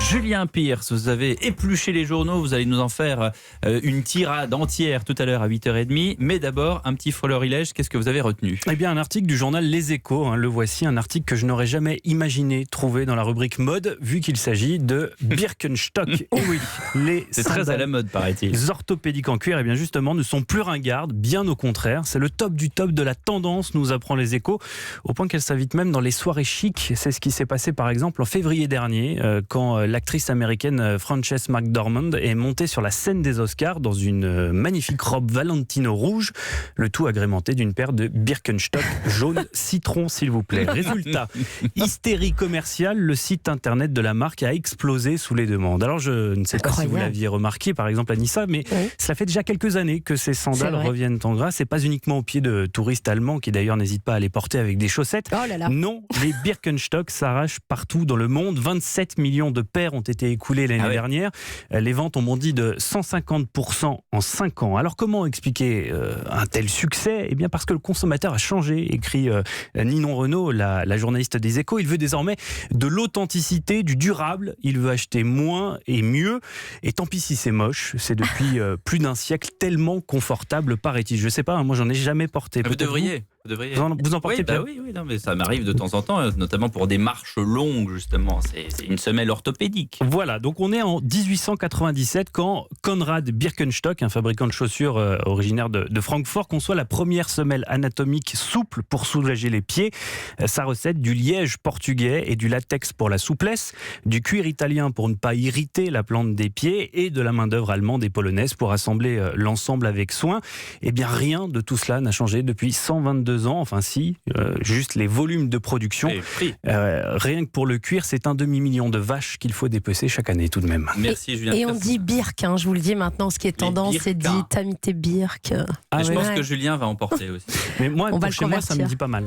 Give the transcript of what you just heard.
Julien Pierce, vous avez épluché les journaux, vous allez nous en faire une tirade entière tout à l'heure à 8h30. Mais d'abord, un petit florilège, qu'est-ce que vous avez retenu ? Eh bien, un article du journal Les Échos, le voici, un article que je n'aurais jamais imaginé trouver dans la rubrique mode, vu qu'il s'agit de Birkenstock. Et oui, c'est très à la mode, paraît-il. Les orthopédiques en cuir, eh bien justement, ne sont plus ringardes, bien au contraire. C'est le top du top de la tendance, nous apprend Les Échos, au point qu'elle s'invite même dans les soirées chic. C'est ce qui s'est passé par exemple en février dernier, quand l'actrice américaine Frances McDormand est montée sur la scène des Oscars dans une magnifique robe Valentino rouge, le tout agrémenté d'une paire de Birkenstock jaune citron, s'il vous plaît. Résultat, hystérie commerciale, le site internet de la marque a explosé sous les demandes. Alors je ne sais pas si vous l'aviez remarqué, par exemple Anissa, mais cela fait déjà quelques années que ces sandales reviennent en grâce, et pas uniquement aux pieds de touristes allemands qui d'ailleurs n'hésitent pas à les porter avec des chaussettes. Oh là là. Non, les Birkenstock s'arrachent partout dans le monde. 27 millions de paires ont été écoulées l'année dernière. Les ventes ont bondi de 150% en 5 ans. Alors comment expliquer un tel succès ? Eh bien parce que le consommateur a changé, écrit Ninon Renaud, la journaliste des Échos. Il veut désormais de l'authenticité, du durable. Il veut acheter moins et mieux. Et tant pis si c'est moche, c'est depuis plus d'un siècle tellement confortable, paraît-il. Je sais pas, moi j'en ai jamais porté. Vous devriez. Vous en portez pas ? Oui, non, mais ça m'arrive de temps en temps, notamment pour des marches longues, justement. C'est une semelle orthopédique. Voilà, donc on est en 1897 quand Konrad Birkenstock, un fabricant de chaussures originaire de Francfort, conçoit la première semelle anatomique souple pour soulager les pieds. Sa recette, du liège portugais et du latex pour la souplesse, du cuir italien pour ne pas irriter la plante des pieds et de la main-d'œuvre allemande et polonaise pour assembler l'ensemble avec soin. Eh bien, rien de tout cela n'a changé depuis 122 ans, enfin si, juste les volumes de production. Rien que pour le cuir, c'est 1 demi-million de vaches qu'il faut dépecer chaque année tout de même. Merci Julien. Et on dit Birk, je vous le dis maintenant, ce qui est tendance, c'est dit t'as mis tes Birk. Je pense que Julien va en porter aussi. Mais moi, chez moi, ça me dit pas mal.